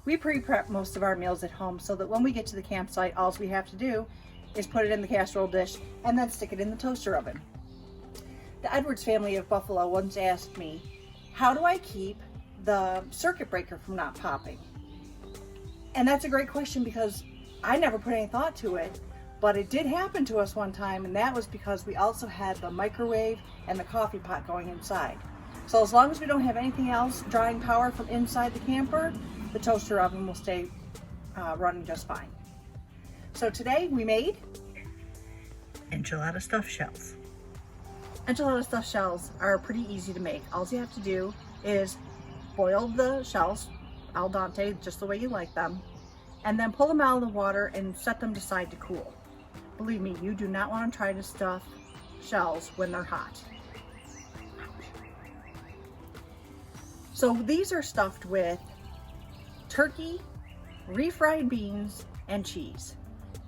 We pre-prep most of our meals at home so that when we get to the campsite, all we have to do is put it in the casserole dish and then stick it in the toaster oven. The Edwards family of buffalo once asked me, how do I keep the circuit breaker from not popping? And that's a great question because I never put any thought to it, but it did happen to us one time, and that was because we also had the microwave and the coffee pot going inside. So as long as we don't have anything else drawing power from inside the camper, the toaster oven will stay running just fine. So today we made enchilada stuffed shells. Enchilada stuffed shells are pretty easy to make. All you have to do is boil the shells al dente, just the way you like them, and then pull them out of the water and set them aside to cool. Believe me, you do not want to try to stuff shells when they're hot. So these are stuffed with turkey, refried beans, and cheese.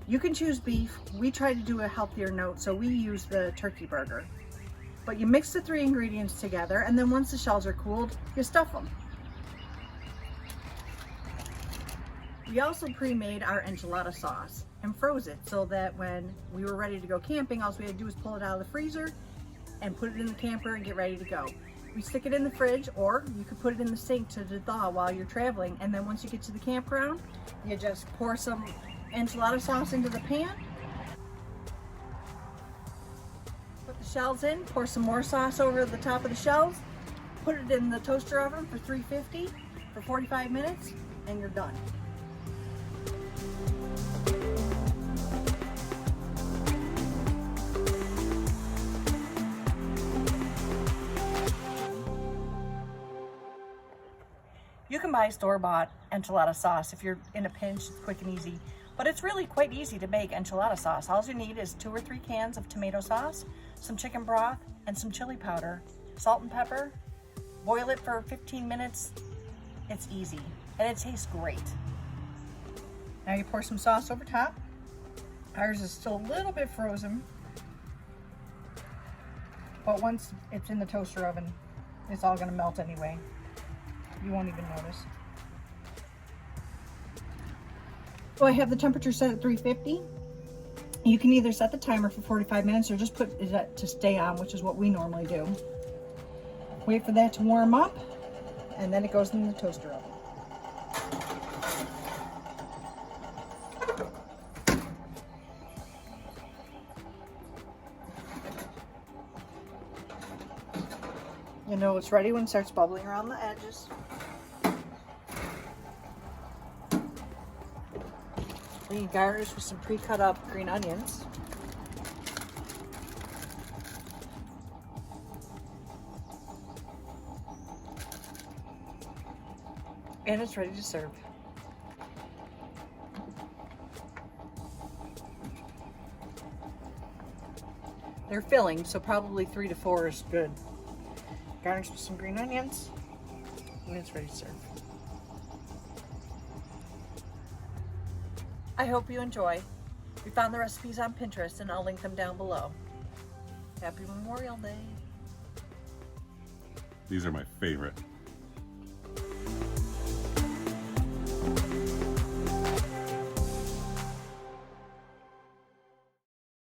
You can choose beef. We try to do a healthier note, so we use the turkey burger. But you mix the three ingredients together, and then once the shells are cooled, you stuff them. We also pre-made our enchilada sauce and froze it so that when we were ready to go camping, all we had to do was pull it out of the freezer and put it in the camper and get ready to go. We stick it in the fridge, or you could put it in the sink to thaw while you're traveling, and then once you get to the campground, you just pour some enchilada sauce into the pan, put the shells in, pour some more sauce over the top of the shells, put it in the toaster oven for 350 for 45 minutes, and you're done. You can buy store-bought enchilada sauce if you're in a pinch. It's quick and easy, but it's really quite easy to make enchilada sauce. All you need is 2 or 3 cans of tomato sauce, some chicken broth, and some chili powder, salt and pepper. Boil it for 15 minutes. It's easy, and it tastes great. Now you pour some sauce over top. Ours is still a little bit frozen, but once it's in the toaster oven, it's all gonna melt anyway. You won't even notice. So I have the temperature set at 350. You can either set the timer for 45 minutes or just put it to stay on, which is what we normally do. Wait for that to warm up, and then it goes in the toaster oven. You know it's ready when it starts bubbling around the edges. You garnish with some pre-cut up green onions. And it's ready to serve. They're filling, so probably 3 to 4 is good. Garnish with some green onions, and it's ready to serve. I hope you enjoy. We found the recipes on Pinterest, and I'll link them down below. Happy Memorial Day. These are my favorite.